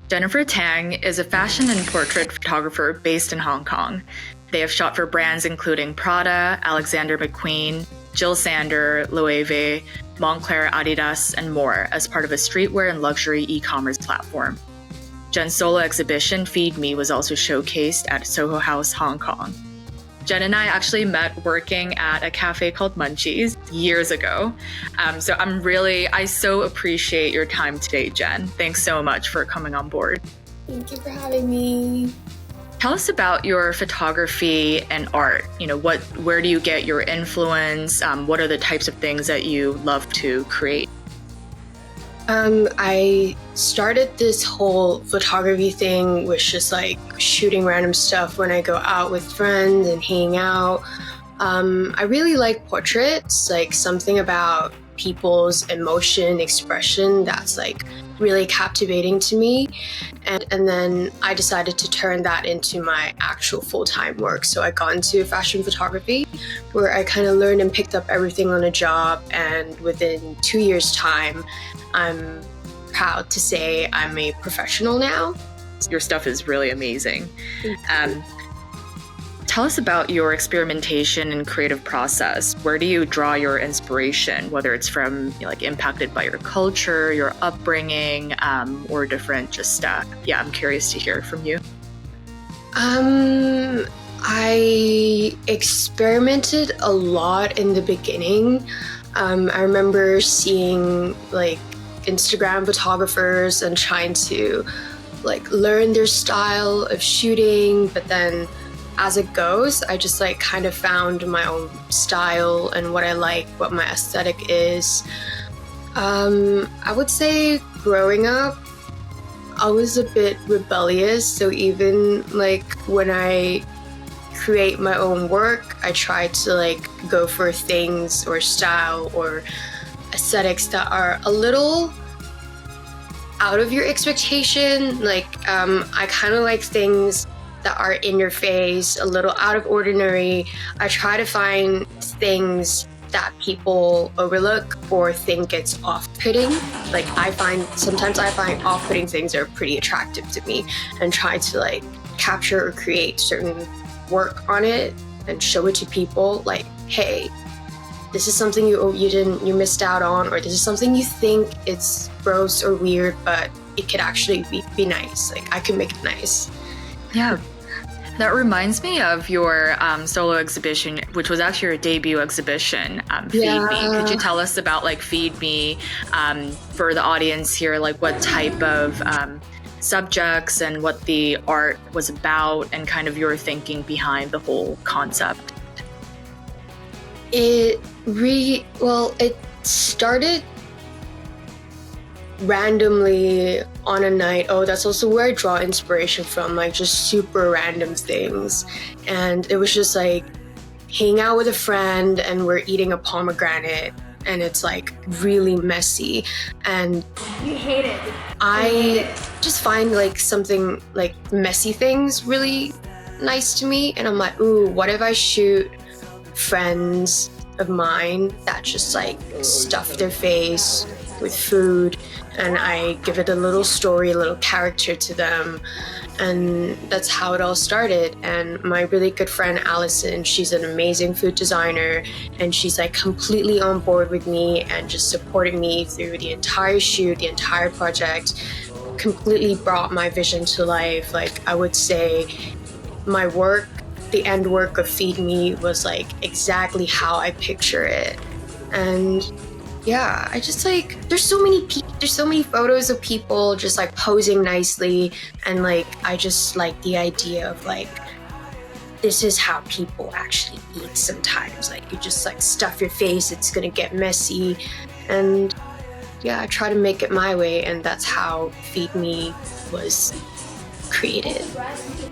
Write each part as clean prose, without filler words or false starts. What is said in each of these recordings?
Jennifer Tang is a fashion and portrait photographer based in Hong Kong. They have shot for brands including Prada, Alexander McQueen, Jil Sander, Loewe, Moncler, Adidas, and more as part of a streetwear and luxury e-commerce platform. Jenn's solo exhibition, Feed Me, was also showcased at Soho House Hong Kong. Jenn and I actually met working at a cafe called Munchies years ago. So I so appreciate your time today, Jenn. Thanks so much for coming on board. Thank you for having me. Tell us about your photography and art. Where do you get your influence? What are the types of things that you love to create? I started this whole photography thing with just like shooting random stuff when I go out with friends and hang out. I really like portraits, like something about people's emotion, expression that's like really captivating to me. And then I decided to turn that into my actual full-time work. So I got into fashion photography where I kind of learned and picked up everything on a job. And within 2 years' time, I'm proud to say I'm a professional now. Your stuff is really amazing. Tell us about your experimentation and creative process. Where do you draw your inspiration, whether it's from impacted by your culture, your upbringing, or different I'm curious to hear from you. I experimented a lot in the beginning. I remember seeing Instagram photographers and trying to learn their style of shooting, but then as it goes, I just kind of found my own style and what I like, what my aesthetic is. I would say growing up, I was a bit rebellious. So even when I create my own work, I try to go for things or style or aesthetics that are a little out of your expectation. I kind of like things that are in your face, a little out of ordinary. I try to find things that people overlook or think it's off-putting. Sometimes I find off-putting things are pretty attractive to me and try to capture or create certain work on it and show it to people hey, this is something you missed out on, or this is something you think it's gross or weird, but it could actually be nice. I can make it nice. Yeah. That reminds me of your solo exhibition, which was actually your debut exhibition, Feed Me. Could you tell us about Feed Me for the audience here, what type of subjects and what the art was about and kind of your thinking behind the whole concept? It started randomly on a night. That's also where I draw inspiration from, just super random things. And it was just hanging out with a friend and we're eating a pomegranate and it's really messy. And you hate it. I just find something messy things really nice to me. And I'm like, ooh, what if I shoot friends of mine that just stuff their face with food, and I give it a little story, a little character to them. And that's how it all started. And my really good friend Allison, she's an amazing food designer, and she's completely on board with me and just supporting me through the entire shoot, the entire project, completely brought my vision to life. I would say my work, the end work of Feed Me was exactly how I picture it. And yeah, I just there's so many photos of people just posing nicely, and I just like the idea of this is how people actually eat sometimes. You just stuff your face, it's gonna get messy. And yeah, I try to make it my way, and that's how Feed Me was created.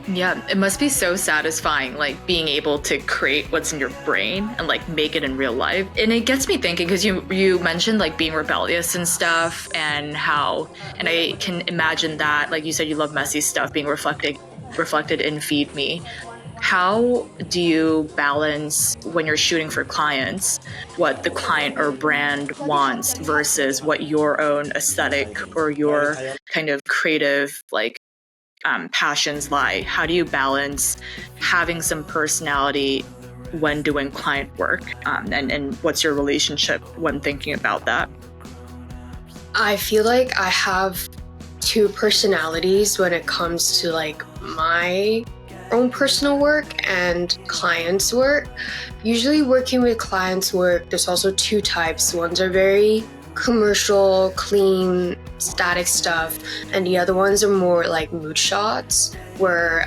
Yeah, it must be so satisfying, being able to create what's in your brain and make it in real life. And it gets me thinking, because you mentioned being rebellious and stuff, and I can imagine that, you said you love messy stuff being reflected in Feed Me. How do you balance when you're shooting for clients what the client or brand wants versus what your own aesthetic or your kind of creative passions lie? How do you balance having some personality when doing client work, and what's your relationship when thinking about that? I feel like I have two personalities when it comes to like my own personal work and clients' work. Usually working with clients' work, there's also two types. Ones are very commercial, clean, static stuff, and the other ones are more like mood shots where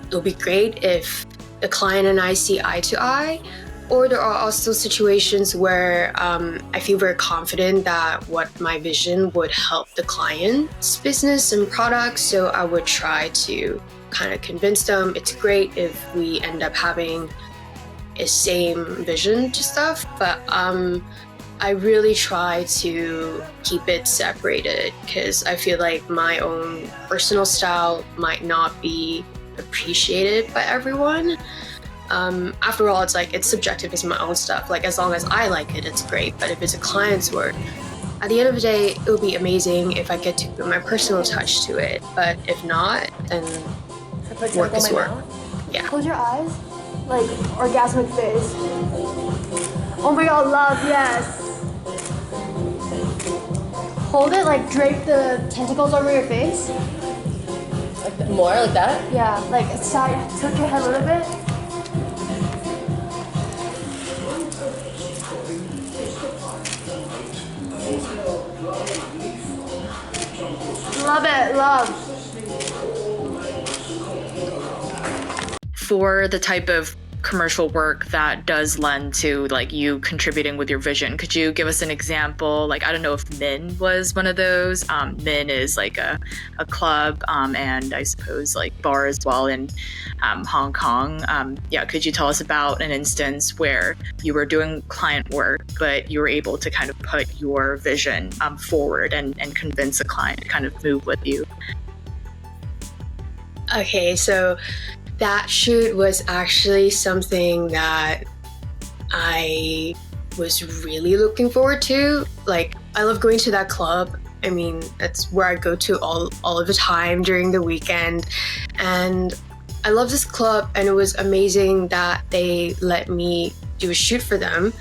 it'll be great if the client and I see eye to eye. Or there are also situations where I feel very confident that what my vision would help the client's business and product. So I would try to kind of convince them it's great if we end up having a same vision to stuff. But I really try to keep it separated because I feel like my own personal style might not be appreciated by everyone. After all, it's subjective, it's my own stuff. Like, as long as I like it, it's great. But if it's a client's work, at the end of the day, it would be amazing if I get to put my personal touch to it. But if not, then work is work. Yeah. Close your eyes. Like, orgasmic face. Oh my god, love, yes. Hold it, like, drape the tentacles over your face. Like more like that? Yeah, like, side, tilt your head a little bit. Love it, love. For the type of commercial work that does lend to like you contributing with your vision, could you give us an example? Like, I don't know if Min was one of those. Min is like a club and I suppose like bar as well in Hong Kong. Could you tell us about an instance where you were doing client work, but you were able to kind of put your vision forward and convince a client to kind of move with you? Okay, so that shoot was actually something that I was really looking forward to. Like, I love going to that club. I mean, that's where I go to all of the time during the weekend. And I love this club, and it was amazing that they let me do a shoot for them,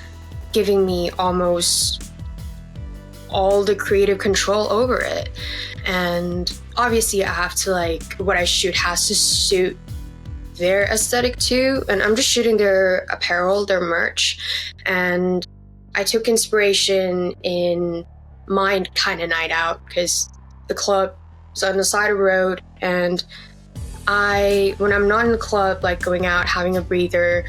giving me almost all the creative control over it. And obviously I have to what I shoot has to suit their aesthetic too, and I'm just shooting their apparel, their merch, and I took inspiration in my kind of night out because the club is on the side of the road, and when I'm not in the club, like going out, having a breather,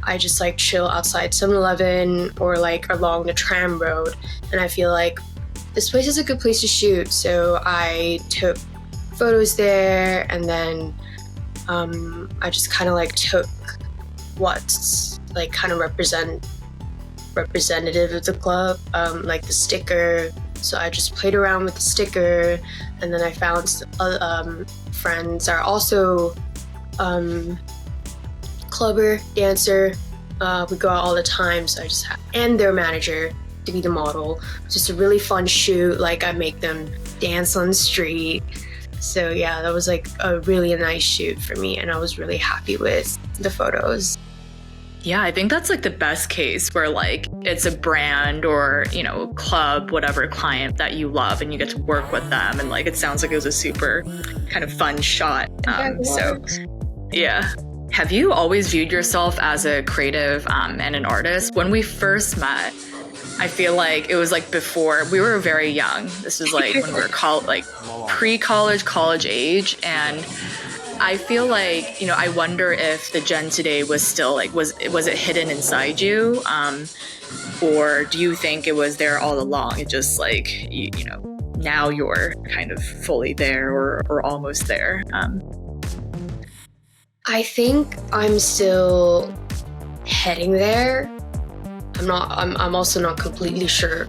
I just chill outside 7-Eleven or along the tram road, and I feel like this place is a good place to shoot, so I took photos there, and then I just kind of took what's kind of representative of the club, like the sticker. So I just played around with the sticker, and then I found friends are also clubber, dancer. We go out all the time, so I just and their manager to be the model. It's just a really fun shoot. I make them dance on the street. So yeah, that was a really nice shoot for me, and I was really happy with the photos. Yeah, I think that's the best case where it's a brand or, club, whatever client that you love and you get to work with them. And it sounds like it was a super kind of fun shot. So yeah. Have you always viewed yourself as a creative and an artist? When we first met, I feel like it was before we were very young. This was when we were pre-college, college age. And I feel I wonder if the Jenn today was still was it hidden inside you? Or do you think it was there all along? It just now you're kind of fully there or almost there. I think I'm still heading there. I'm also not completely sure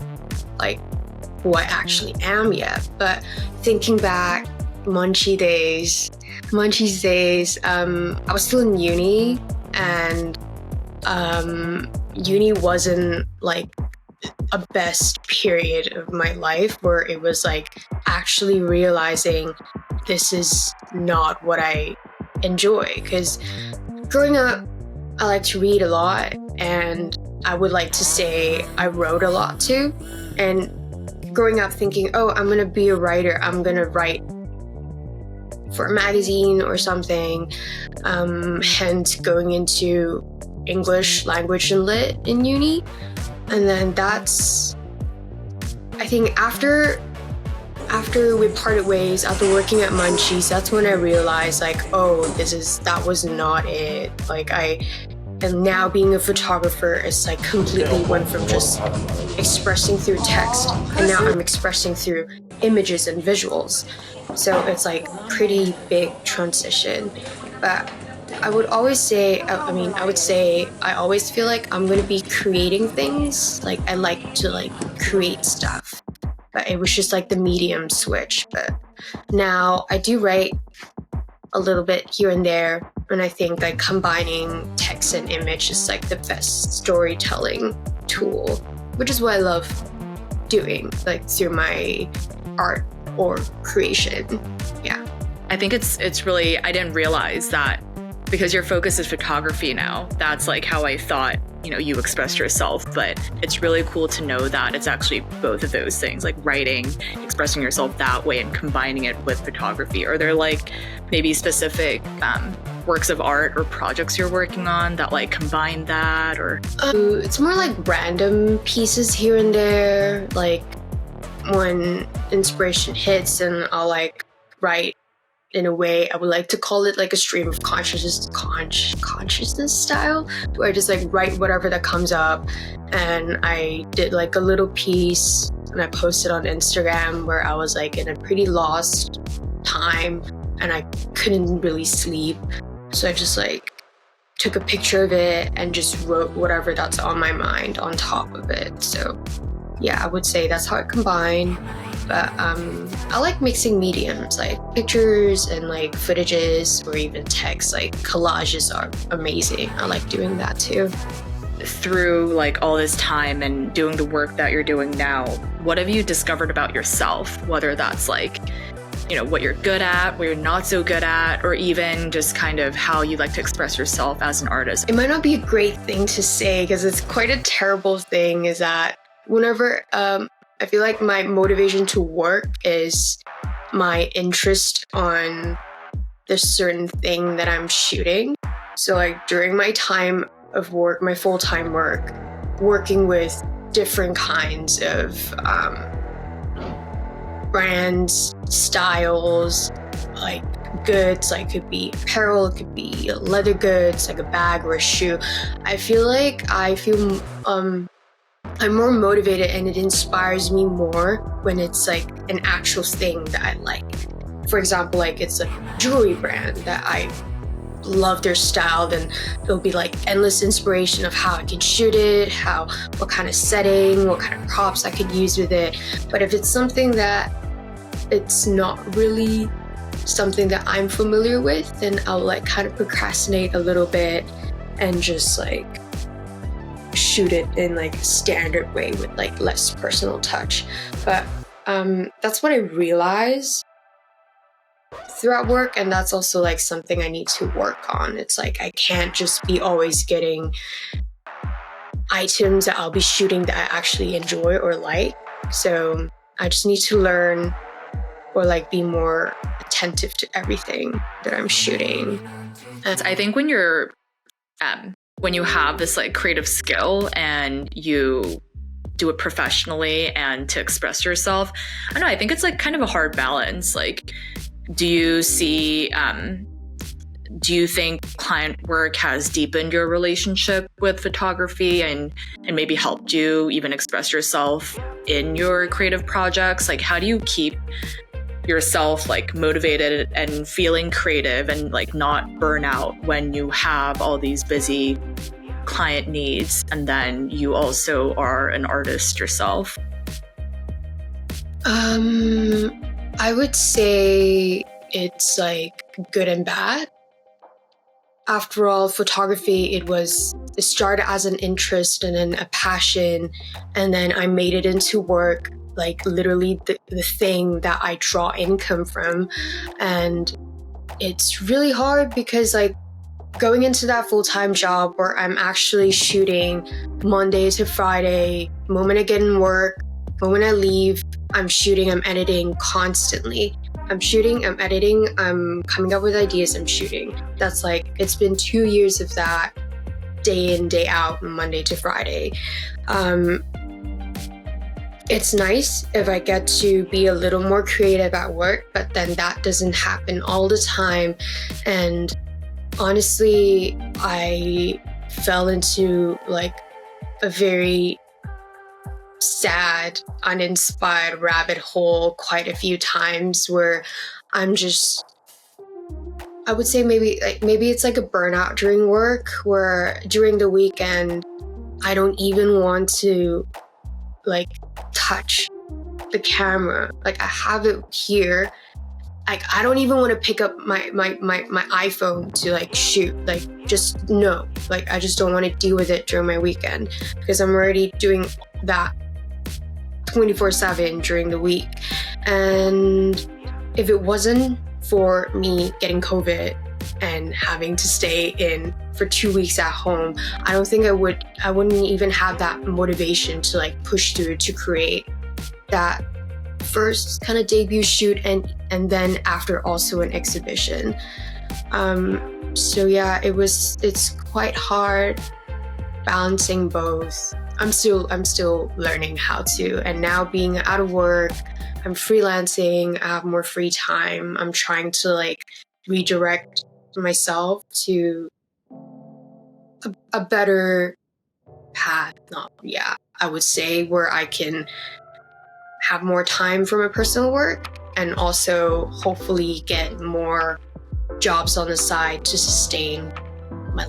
who I actually am yet, but thinking back, Munchie days, Munchies days, I was still in uni, and uni wasn't like a best period of my life where it was like actually realizing this is not what I enjoy. Because growing up, I like to read a lot, and I would like to say I wrote a lot too. And growing up thinking, oh, I'm gonna be a writer, I'm gonna write for a magazine or something, hence going into English language and lit in uni. And then that's, I think after we parted ways, after working at Munchies, that's when I realized like, oh, that was not it. And now being a photographer is like completely went from just expressing through text, and now I'm expressing through images and visuals. So it's like pretty big transition. But I would say I always feel like I'm gonna be creating things. Like I like to like create stuff. But it was just like the medium switch. But now I do write a little bit here and there, and I think like combining text and image is like the best storytelling tool, which is what I love doing, like through my art or creation. Yeah. I think it's really, I didn't realize that because your focus is photography now, that's like how I thought, you expressed yourself. But it's really cool to know that it's actually both of those things, like writing, expressing yourself that way, and combining it with photography. Are there like maybe specific works of art or projects you're working on that like combine that? Or it's more like random pieces here and there, like when inspiration hits, and I'll like write in a way, I would like to call it like a stream of consciousness style, where I just like write whatever that comes up. And I did like a little piece and I posted on Instagram where I was like in a pretty lost time and I couldn't really sleep. So I just like took a picture of it and just wrote whatever that's on my mind on top of it. So yeah, I would say that's how I combine. But I like mixing mediums, like pictures and like footages or even text. Like collages are amazing. I like doing that too. Through like all this time and doing the work that you're doing now, what have you discovered about yourself? Whether that's like, what you're good at, what you're not so good at, or even just kind of how you like to express yourself as an artist. It might not be a great thing to say because it's quite a terrible thing, is that whenever I feel like my motivation to work is my interest on the certain thing that I'm shooting. So like during my time of work, my full-time work, working with different kinds of brands, styles, like goods, like could be apparel, it could be leather goods, like a bag or a shoe. I feel I'm more motivated and it inspires me more when it's like an actual thing that I like. For example, like it's a jewelry brand that I love their style, then there'll be like endless inspiration of how I can shoot it, what kind of setting, what kind of props I could use with it. But if it's something that it's not really something that I'm familiar with, then I'll like kind of procrastinate a little bit and just like shoot it in like a standard way with like less personal touch. But that's what I realize throughout work, and that's also like something I need to work on. It's like I can't just be always getting items that I'll be shooting that I actually enjoy or like. So I just need to learn or like be more attentive to everything that I'm shooting. And I think when you're when you have this like creative skill and you do it professionally and to express yourself, I don't know, I think it's like kind of a hard balance. Like, do you think client work has deepened your relationship with photography and maybe helped you even express yourself in your creative projects? Like, how do you keep yourself like motivated and feeling creative and like not burn out when you have all these busy client needs and then you also are an artist yourself? I would say it's like good and bad. After all, photography, it started as an interest and then a passion, and then I made it into work, like literally the thing that I draw income from. And it's really hard because like going into that full-time job where I'm actually shooting Monday to Friday, moment I get in work, moment I leave, I'm shooting, I'm editing constantly. I'm shooting, I'm editing, I'm coming up with ideas, I'm shooting. That's like, it's been 2 years of that, day in, day out, Monday to Friday. It's nice if I get to be a little more creative at work, but then that doesn't happen all the time. And honestly, I fell into like a very sad, uninspired rabbit hole quite a few times where I'm just, I would say maybe it's like a burnout during work, where during the weekend I don't even want to like touch the camera. Like I have it here. Like I don't even want to pick up my iPhone to like shoot. Like just no. Like I just don't want to deal with it during my weekend because I'm already doing that 24/7 during the week. And if it wasn't for me getting COVID and having to stay in for 2 weeks at home, I don't think I wouldn't even have that motivation to like push through to create that first kind of debut shoot and then after also an exhibition. So yeah, it's quite hard balancing both. I'm still learning how to, and now being out of work, I'm freelancing, I have more free time. I'm trying to like redirect myself to a better path. I would say where I can have more time for my personal work and also hopefully get more jobs on the side to sustain my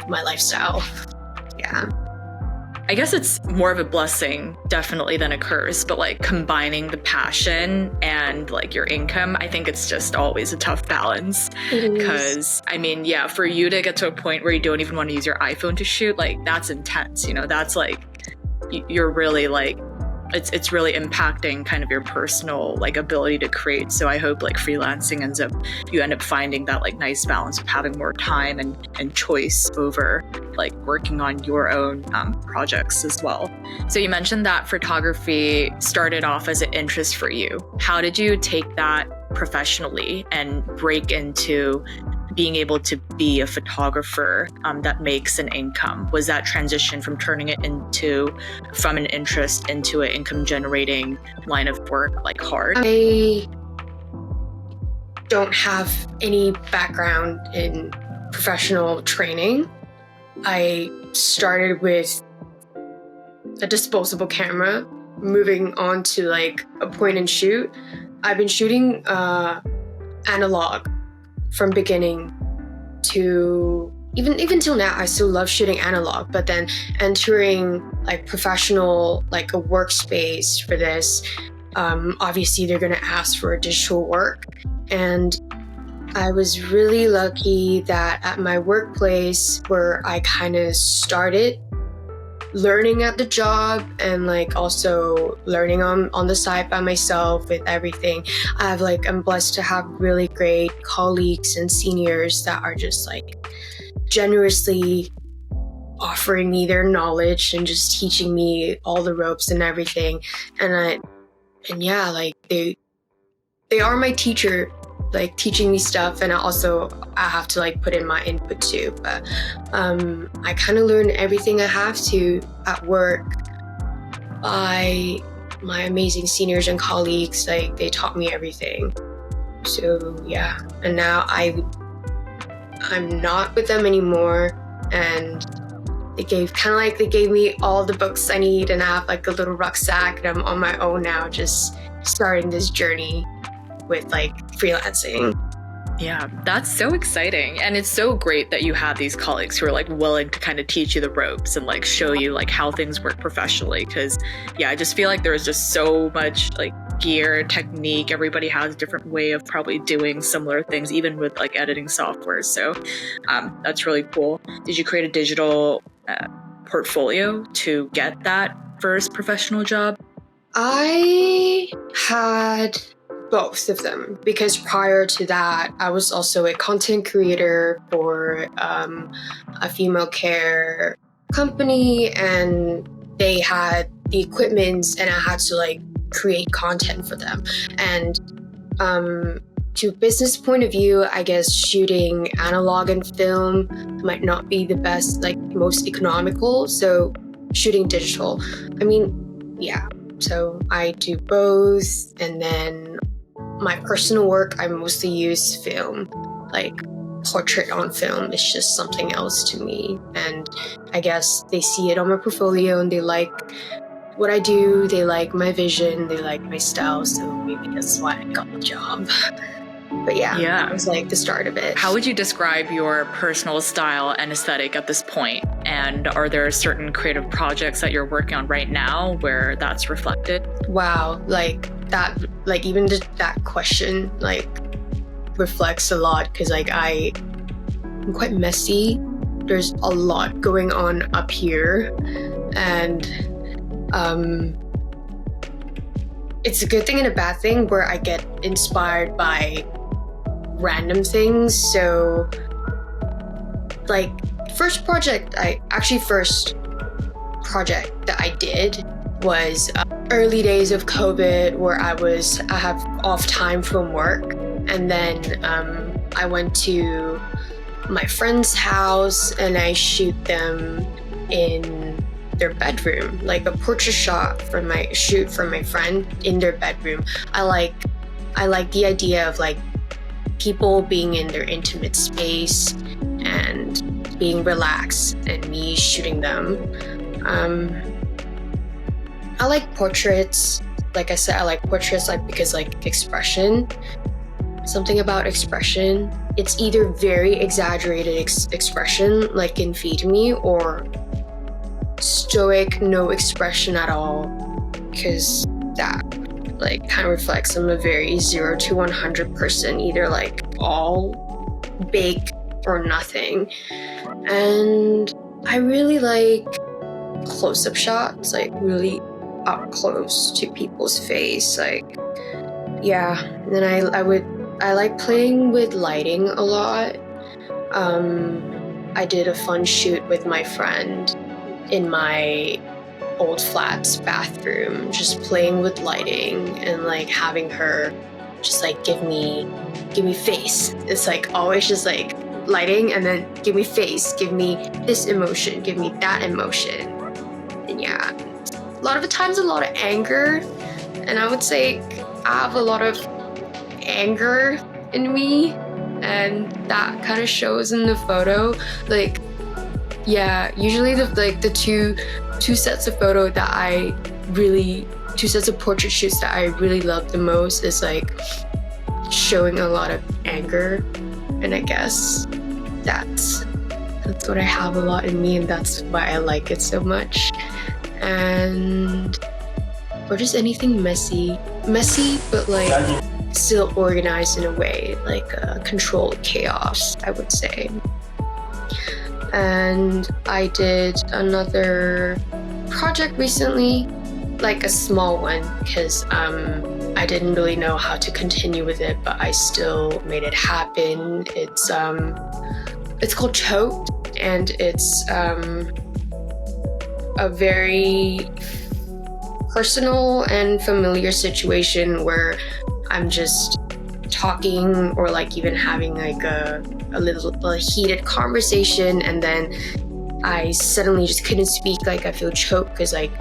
lifestyle. Yeah. I guess it's more of a blessing, definitely, than a curse, but like combining the passion and like your income, I think it's just always a tough balance. Because, I mean, yeah, for you to get to a point where you don't even want to use your iPhone to shoot, like that's intense, you know, that's like, you're really like, it's really impacting kind of your personal like ability to create. So I hope like freelancing you end up finding that like nice balance of having more time and choice over like working on your own projects as well. So you mentioned that photography started off as an interest for you. How did you take that professionally and break into being able to be a photographer that makes an income? Was that transition from turning it from an interest into an income generating line of work like hard? I don't have any background in professional training. I started with a disposable camera, moving on to like a point and shoot. I've been shooting analog from beginning to even till now. I still love shooting analog, but then entering like professional, like a workspace for this, obviously they're gonna ask for digital work. And I was really lucky that at my workplace where I kind of started learning at the job and like also learning on the side by myself with everything. I'm blessed to have really great colleagues and seniors that are just like generously offering me their knowledge and just teaching me all the ropes and everything. And yeah, like they are my teacher, like teaching me stuff, and I have to like put in my input too. But I kind of learned everything I have to at work by my amazing seniors and colleagues. Like they taught me everything. So yeah, and now I'm not with them anymore, and they gave me all the books I need, and I have like a little rucksack, and I'm on my own now, just starting this journey with like freelancing. Yeah, that's so exciting. And it's so great that you have these colleagues who are like willing to kind of teach you the ropes and like show you like how things work professionally. Cause yeah, I just feel like there's just so much like gear, technique. Everybody has a different way of probably doing similar things, even with like editing software. So that's really cool. Did you create a digital portfolio to get that first professional job? I had both of them because prior to that, I was also a content creator for a female care company, and they had the equipment, and I had to like create content for them. And to business point of view, I guess shooting analog and film might not be the best, like most economical. So shooting digital, I mean, yeah. So I do both, and then my personal work, I mostly use film, like portrait on film is just something else to me. And I guess they see it on my portfolio and they like what I do, they like my vision, they like my style, so maybe that's why I got the job. But yeah, that was like the start of it. How would you describe your personal style and aesthetic at this point? And are there certain creative projects that you're working on right now where that's reflected? Wow, like that, like even just that question like reflects a lot, because like I'm quite messy. There's a lot going on up here, and it's a good thing and a bad thing where I get inspired by random things. So like first project that I did was early days of COVID, where I have off time from work, and then I went to my friend's house and I shoot them in their bedroom, like a portrait shot from my friend in their bedroom. I like the idea of like people being in their intimate space and being relaxed, and me shooting them. I like portraits. Like I said, I like portraits like because like expression. Something about expression. It's either very exaggerated expression, like in Feed Me, or stoic, no expression at all, because that like kind of reflects I'm a very 0 to 100 person, either like all big or nothing. And I really like close-up shots, like really up close to people's face, like yeah. And then I like playing with lighting a lot. I did a fun shoot with my friend in my old flat's bathroom, just playing with lighting and like having her just like give me face. It's like always just like lighting and then give me face, give me this emotion, give me that emotion. And yeah, a lot of the times a lot of anger, and I would say I have a lot of anger in me, and that kind of shows in the photo. Like yeah, usually the two sets of photo that two sets of portrait shoots that I really love the most is like showing a lot of anger, and I guess that's what I have a lot in me, and that's why I like it so much. And or just anything messy but like still organized in a way, like controlled chaos, I would say. And I did another project recently, like a small one, because I didn't really know how to continue with it, but I still made it happen. It's called Choked, and it's a very personal and familiar situation where I'm just talking or like even having like a heated conversation, and then I suddenly just couldn't speak. Like I feel choked because like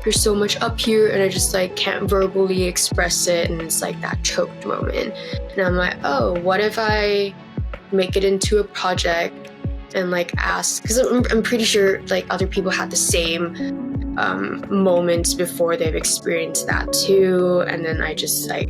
there's so much up here and I just like can't verbally express it, and it's like that choked moment. And I'm like, oh, what if I make it into a project and like ask, because I'm pretty sure like other people had the same moments before they've experienced that too. And then I just like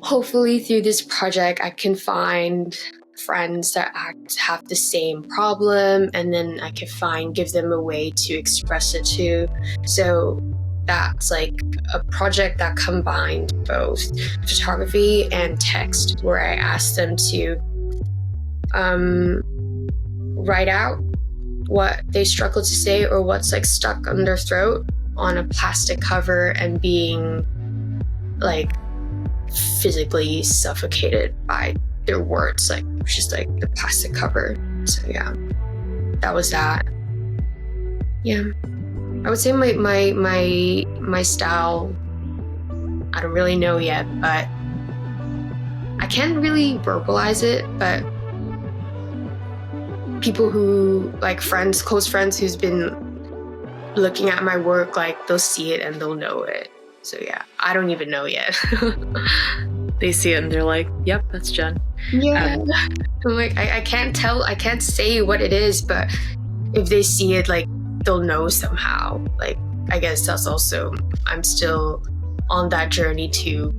hopefully through this project, I can find friends that have the same problem, and then I can give them a way to express it to. So that's like a project that combined both photography and text, where I asked them to write out what they struggle to say or what's like stuck on their throat on a plastic cover, and being like physically suffocated by their words, like just like the plastic cover. So yeah, that was that. Yeah, I would say my style, I don't really know yet, but I can't really verbalize it. But people who like close friends who's been looking at my work, like they'll see it and they'll know it. So yeah, I don't even know yet. They see it and they're like, yep, that's Jenn. Yeah. I'm like, I can't say what it is, but if they see it, like they'll know somehow. Like, I guess that's also, I'm still on that journey to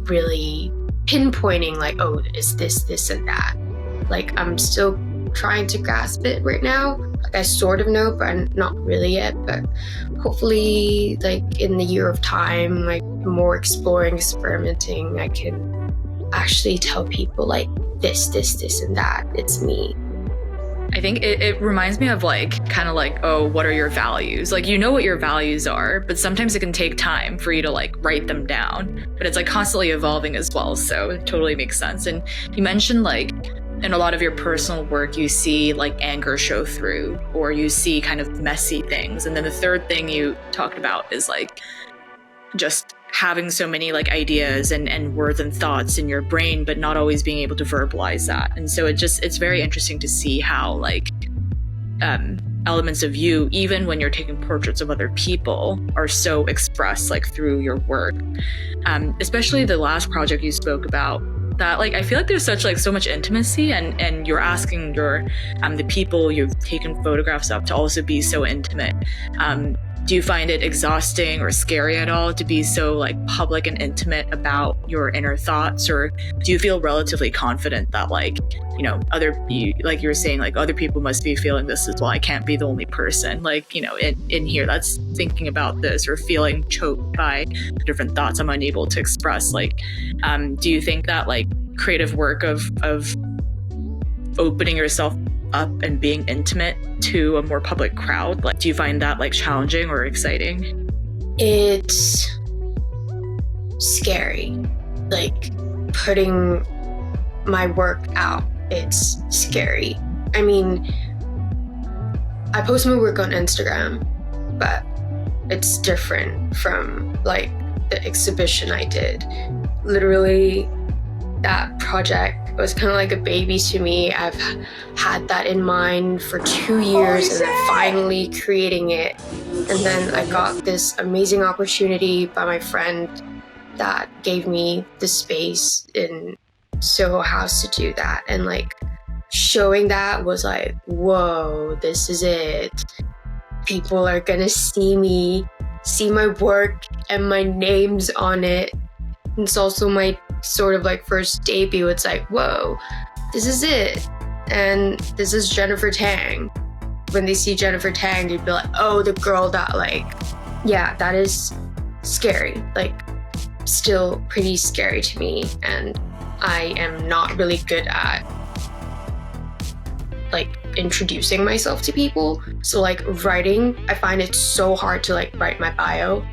really pinpointing like, oh, it's this and that. Like, I'm still trying to grasp it right now. Like, I sort of know, but I'm not really yet. But hopefully, like in the year of time, like more experimenting, I can actually tell people like this and that. It's me. I think it reminds me of like, kind of like, oh, what are your values? Like, you know what your values are, but sometimes it can take time for you to like write them down. But it's like constantly evolving as well. So it totally makes sense. And you mentioned like, in a lot of your personal work, you see like anger show through, or you see kind of messy things. And then the third thing you talked about is like just having so many like ideas and words and thoughts in your brain, but not always being able to verbalize that. And so it's very interesting to see how like elements of you, even when you're taking portraits of other people, are so expressed like through your work. Especially the last project you spoke about, that like I feel like there's such like so much intimacy, and you're asking your the people you've taken photographs of to also be so intimate. Do you find it exhausting or scary at all to be so like public and intimate about your inner thoughts, or do you feel relatively confident that like, you know, like you were saying, like other people must be feeling this as well? I can't be the only person, like, you know, in here that's thinking about this or feeling choked by different thoughts I'm unable to express. Like, do you think that like creative work of opening yourself up and being intimate to a more public crowd, like do you find that like challenging or exciting? It's scary, like putting my work out. It's scary. I mean, I post my work on Instagram, but it's different from like the exhibition I did. Literally, that project was kind of like a baby to me. I've had that in mind for 2 years, and then finally creating it. And then I got this amazing opportunity by my friend that gave me the space in Soho House to do that. And like showing that was like, whoa, this is it. People are gonna see me, see my work, and my name's on it. And it's also my sort of like first debut. It's like, whoa, this is it. And this is Jennifer Tang. When they see Jennifer Tang, they'd be like, oh, the girl that like, yeah, that is scary. Like, still pretty scary to me. And I am not really good at like introducing myself to people. So like writing, I find it so hard to like write my bio,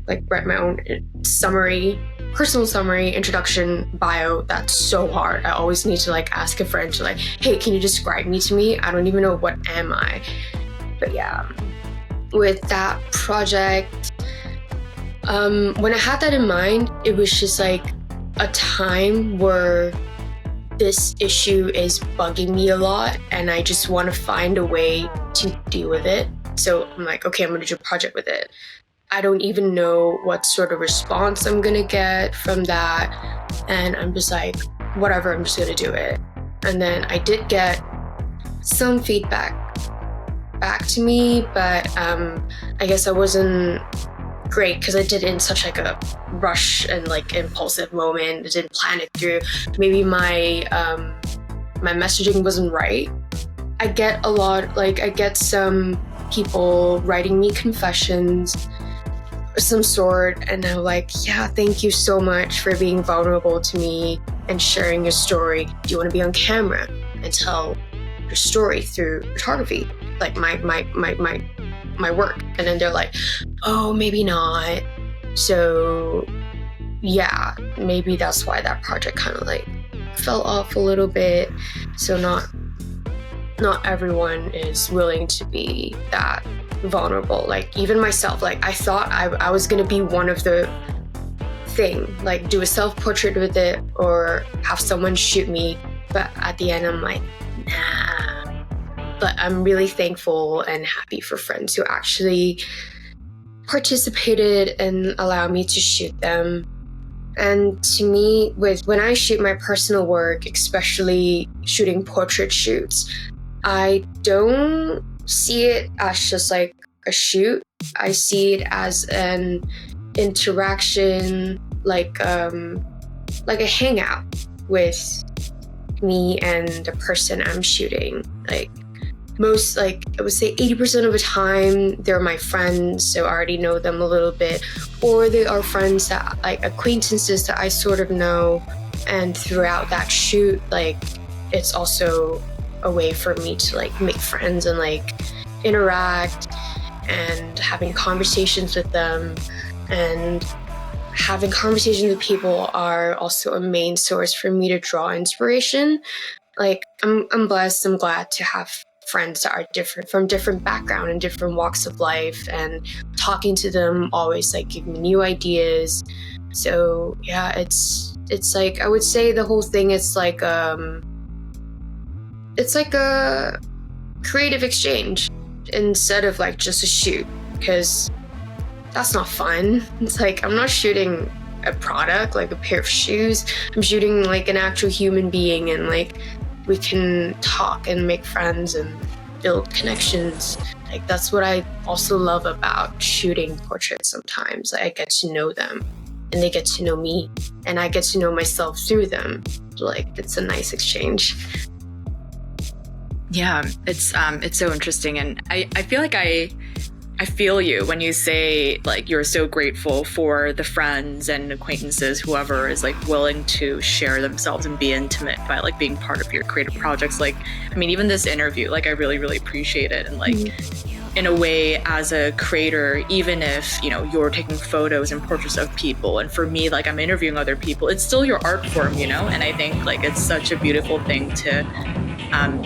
like write my own summary, personal summary, introduction, bio. That's so hard. I always need to like ask a friend to like, hey, can you describe me to me? I don't even know what am I. But yeah, with that project, when I had that in mind, it was just like a time where this issue is bugging me a lot, and I just want to find a way to deal with it. So I'm like, okay, I'm gonna do a project with it. I don't even know what sort of response I'm gonna get from that. And I'm just like, whatever, I'm just gonna do it. And then I did get some feedback back to me, but I guess I wasn't great because I did it in such like a rush and like impulsive moment. I didn't plan it through. Maybe my messaging wasn't right. I get some people writing me confessions of some sort, and they're like, yeah, thank you so much for being vulnerable to me and sharing your story. Do you want to be on camera and tell your story through photography, like my work? And then they're like, oh, maybe not. So yeah, maybe that's why that project kind of like fell off a little bit. So not everyone is willing to be that vulnerable. Like even myself, like I thought I was gonna be one of the thing, like do a self-portrait with it or have someone shoot me, but at the end I'm like, nah. But I'm really thankful and happy for friends who actually participated and allowed me to shoot them. And to me, when I shoot my personal work, especially shooting portrait shoots, I don't see it as just like a shoot. I see it as an interaction, like a hangout with me and the person I'm shooting. Like most, like I would say 80% of the time, they're my friends, so I already know them a little bit, or they are friends that like acquaintances that I sort of know. And throughout that shoot, like it's also a way for me to like make friends and like interact, and having conversations with them. And having conversations with people are also a main source for me to draw inspiration. Like I'm blessed, I'm glad to have friends that are different, from different background and different walks of life, and talking to them always like give me new ideas. So yeah, it's like I would say the whole thing is like it's like a creative exchange instead of like just a shoot, because that's not fun. It's like I'm not shooting a product, like a pair of shoes. I'm shooting like an actual human being, and like we can talk and make friends and build connections. Like that's what I also love about shooting portraits. Sometimes like, I get to know them and they get to know me, and I get to know myself through them. Like it's a nice exchange. Yeah, it's so interesting, and I feel like I feel you when you say like you're so grateful for the friends and acquaintances, whoever is like willing to share themselves and be intimate by like being part of your creative projects. Like, I mean, even this interview, like I really, really appreciate it. And like in a way, as a creator, even if, you know, you're taking photos and portraits of people, and for me, like I'm interviewing other people, it's still your art form, you know? And I think like it's such a beautiful thing to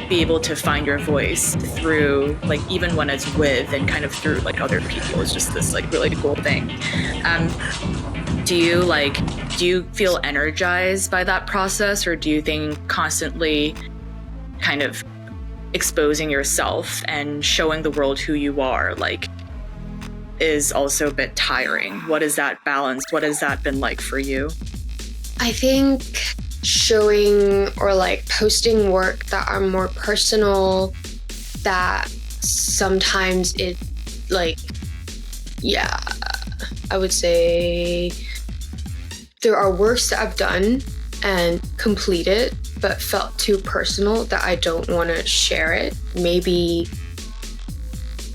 be able to find your voice through, like, even when it's with and kind of through like other people. It's just this like really cool thing. Do you feel energized by that process, or do you think constantly kind of exposing yourself and showing the world who you are like is also a bit tiring? What is that balance? What has that been like for you? I think showing or like posting work that are more personal, that sometimes it like, yeah, I would say there are works that I've done and completed but felt too personal that I don't want to share it. Maybe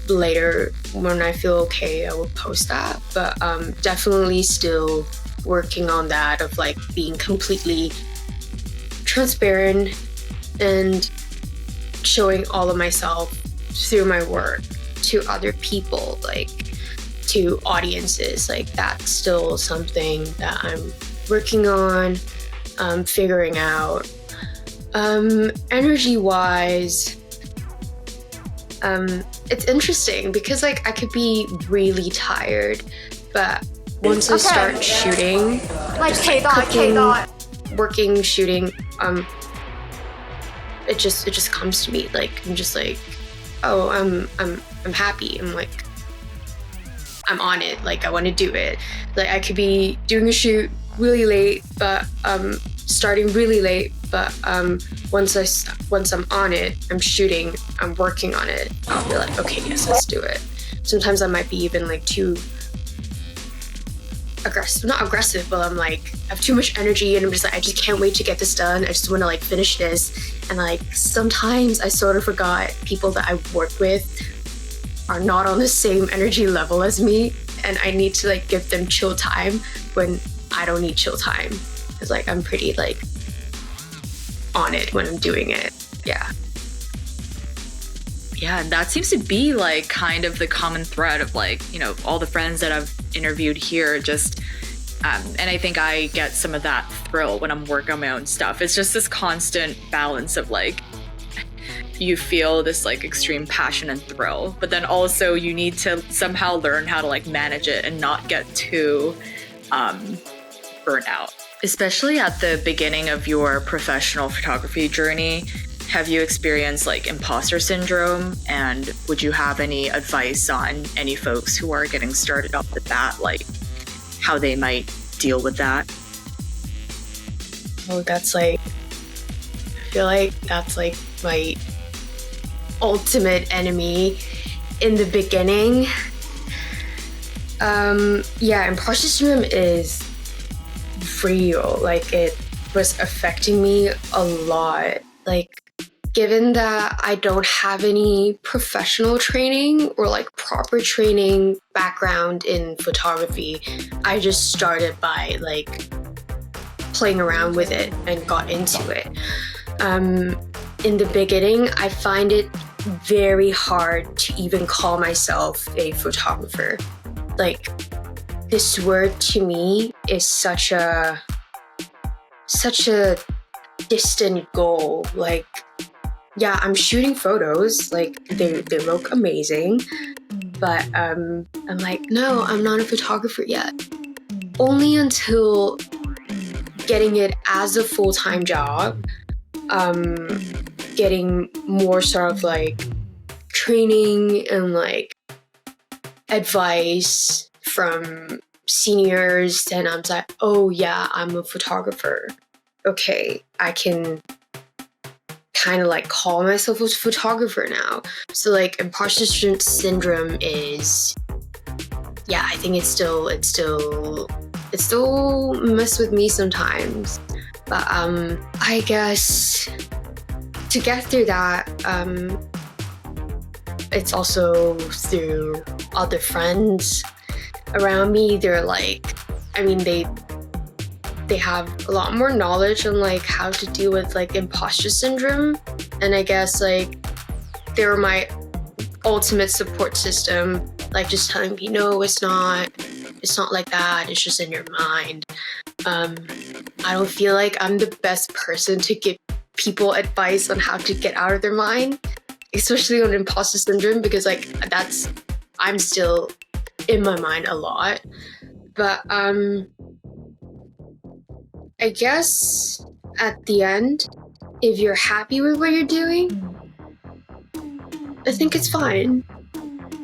later when I feel okay, I will post that, but definitely still working on that, of like being completely transparent and showing all of myself through my work to other people, like to audiences. Like that's still something that I'm working on, figuring out. Energy wise, it's interesting because like I could be really tired, but once I start shooting, like cooking, working, shooting, it just comes to me. Like I'm just like, oh, I'm happy. I'm like, I'm on it. Like I want to do it. Like I could be doing a shoot really late, but starting really late. But once I'm on it, I'm shooting, I'm working on it, I'll be like, okay, yes, let's do it. Sometimes I might be even like 2 aggressive, not aggressive, but I'm like, I have too much energy and I'm just like, I just can't wait to get this done. I just want to like finish this. And like sometimes I sort of forgot people that I work with are not on the same energy level as me, and I need to like give them chill time when I don't need chill time. Because like I'm pretty like on it when I'm doing it. Yeah. Yeah, and that seems to be like kind of the common thread of like, you know, all the friends that I've interviewed here, just and I think I get some of that thrill when I'm working on my own stuff. It's just this constant balance of like, you feel this like extreme passion and thrill, but then also you need to somehow learn how to like manage it and not get too burnt out. Especially at the beginning of your professional photography journey, have you experienced like imposter syndrome? And would you have any advice on any folks who are getting started off the bat, like how they might deal with that? Oh, that's like, I feel like that's like my ultimate enemy in the beginning. Yeah, imposter syndrome is real. Like it was affecting me a lot. Like given that I don't have any professional training or like proper training background in photography, I just started by like playing around with it and got into it. In the beginning, I find it very hard to even call myself a photographer. Like this word to me is such a distant goal. Like, yeah, I'm shooting photos, like they look amazing, but I'm like, no, I'm not a photographer yet. Only until getting it as a full-time job, getting more sort of like training and like advice from seniors, then I'm like, oh yeah, I'm a photographer. Okay, I can kind of like call myself a photographer now. So like imposter syndrome is, yeah, I think it still mess with me sometimes. But I guess to get through that, it's also through other friends around me. They're like, I mean, they have a lot more knowledge on like how to deal with like imposter syndrome, and I guess like they were my ultimate support system, like just telling me, no, it's not like that, it's just in your mind. I don't feel like I'm the best person to give people advice on how to get out of their mind, especially on imposter syndrome, because like I'm still in my mind a lot. But I guess at the end, if you're happy with what you're doing, I think it's fine.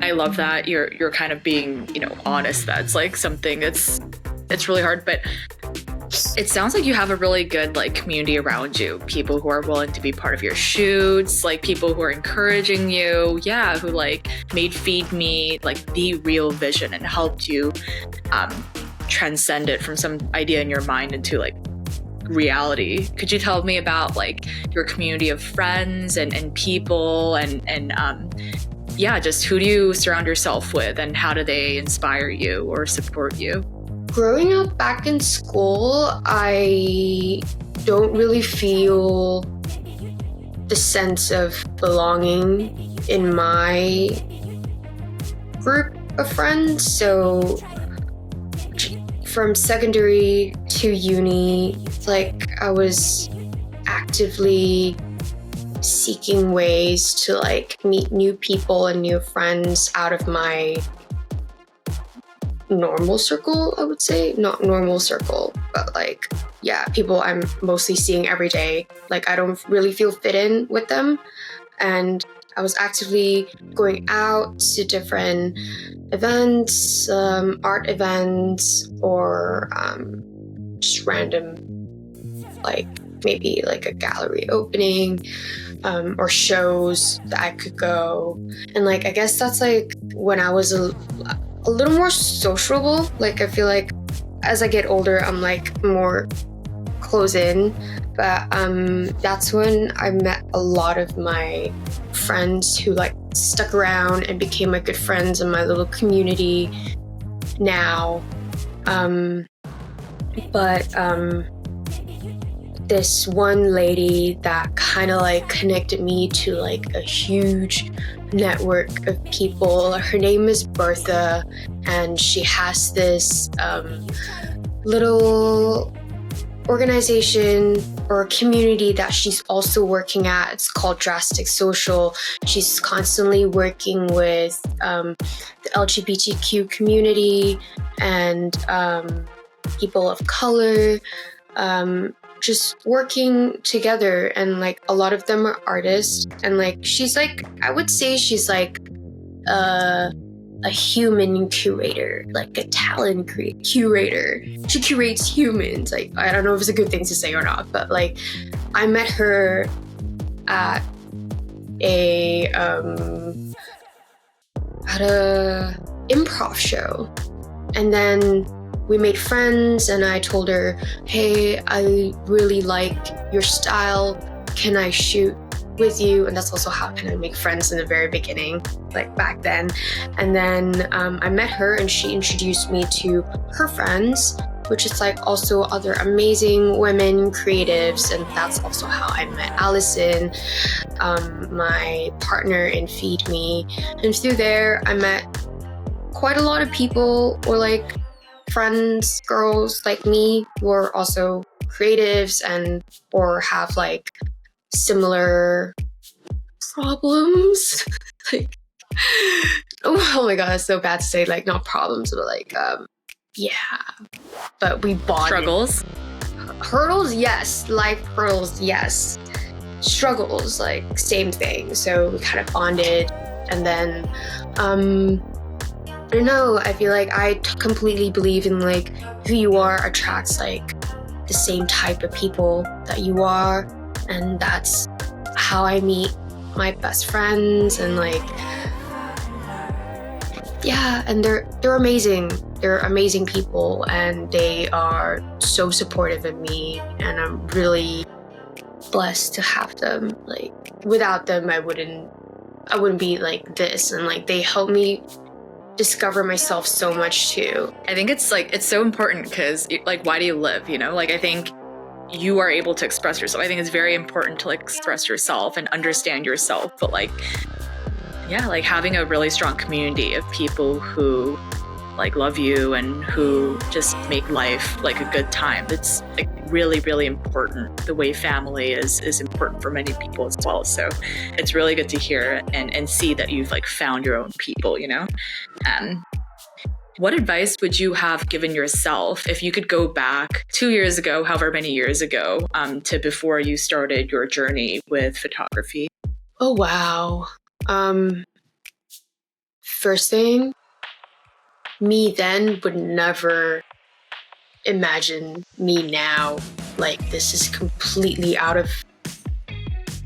I love that you're kind of being, you know, honest. That's like something it's really hard, but it sounds like you have a really good like community around you, people who are willing to be part of your shoots, like people who are encouraging you, yeah, who like made Feed Me like the real vision and helped you transcend it from some idea in your mind into like reality. Could you tell me about like your community of friends and people and yeah, just who do you surround yourself with and how do they inspire you or support you? Growing up back in school, I don't really feel the sense of belonging in my group of friends. So from secondary to uni, like I was actively seeking ways to like meet new people and new friends out of my normal circle, I would say. Not normal circle, but like, yeah, people I'm mostly seeing every day. Like I don't really feel fit in with them. And I was actively going out to different events, art events, or just random, like maybe like a gallery opening, or shows that I could go. And like, I guess that's like when I was a little more sociable. Like I feel like as I get older, I'm like more close in. But that's when I met a lot of my friends who like stuck around and became my good friends in my little community now. But this one lady that kind of like connected me to like a huge network of people. Her name is Bertha, and she has this little organization or community that she's also working at. It's called Drastic Social. She's constantly working with the LGBTQ community and people of color, just working together. And like a lot of them are artists, and like she's like, I would say she's like a human curator, like a talent curator. She curates humans. Like, I don't know if it's a good thing to say or not, but like I met her at a improv show, and then we made friends, and I told her, hey, I really like your style. Can I shoot with you? And that's also how I make friends in the very beginning, like back then. And then I met her, and she introduced me to her friends, which is like also other amazing women creatives. And that's also how I met Allison, my partner in Feed Me. And through there, I met quite a lot of people, or like friends, girls like me, who are also creatives and or have like similar problems. Like, oh my god, that's so bad to say, like not problems, but like yeah. But we bonded. Struggles? Hurdles, yes. Life hurdles, yes. Struggles, like same thing. So we kind of bonded, and then I don't know, I feel like I completely believe in like who you are attracts like the same type of people that you are, and that's how I meet my best friends. And like, yeah, and they're amazing. They're amazing people, and they are so supportive of me, and I'm really blessed to have them. Like without them, I wouldn't be like this, and like they help me discover myself so much too. I think it's like, it's so important because like, why do you live? You know, like I think you are able to express yourself. I think it's very important to like express yourself and understand yourself. But like, yeah, like having a really strong community of people who like love you and who just make life like a good time. It's like really, really important. The way family is important for many people as well. So it's really good to hear and see that you've like found your own people, you know? What advice would you have given yourself if you could go back 2 years ago, however many years ago, to before you started your journey with photography? Oh, wow. First thing, me then would never imagine me now. Like, this is completely out of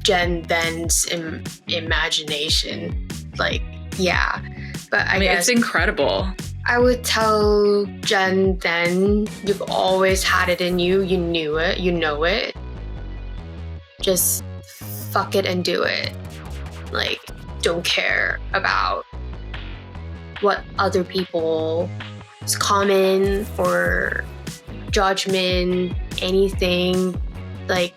Jenn then's imagination. Like, yeah. But I mean, guess it's incredible. I would tell Jenn then, you've always had it in you. You knew it. You know it. Just fuck it and do it. Like, don't care about what other people's comment or judgment, anything. Like,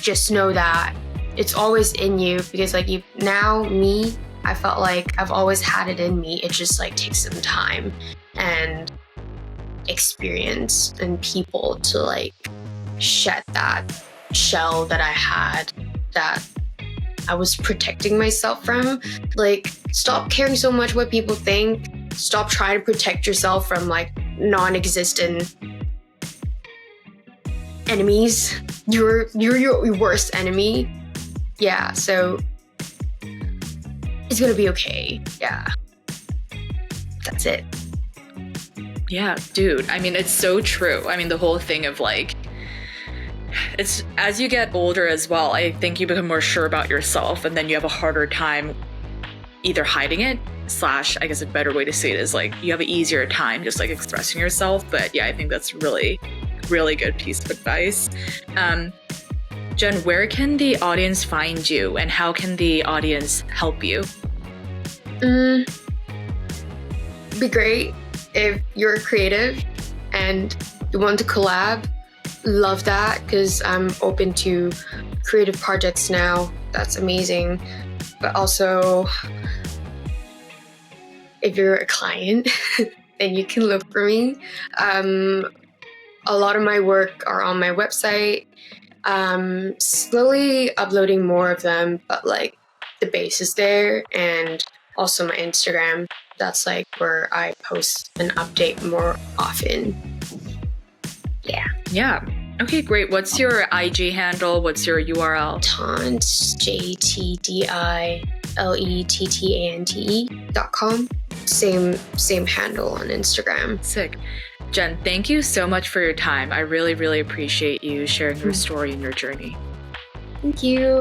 just know that it's always in you, because like me, I felt like I've always had it in me. It just like takes some time and experience and people to like shed that shell that I had, that I was protecting myself from. Like, stop caring so much what people think. Stop trying to protect yourself from like non-existent enemies. You're your worst enemy. Yeah, so it's gonna be okay. Yeah, that's it. Yeah, dude. I mean, it's so true. I mean, the whole thing of like, it's as you get older as well, I think you become more sure about yourself, and then you have a harder time either hiding it slash, I guess a better way to say it is like you have an easier time just like expressing yourself. But yeah, I think that's really, really good piece of advice. Jenn, where can the audience find you and how can the audience help you? Be great if you're creative and you want to collab. Love that, because I'm open to creative projects now. That's amazing. But also, if you're a client, then you can look for me. A lot of my work are on my website. Slowly uploading more of them, but like the base is there, and also my Instagram. That's like where I post and update more often. Yeah. Okay, great. What's your IG handle? What's your URL? Tants, JTDILETTANTE.com. Same handle on Instagram. Sick. Jenn, thank you so much for your time. I really, really appreciate you sharing your story and your journey. Thank you.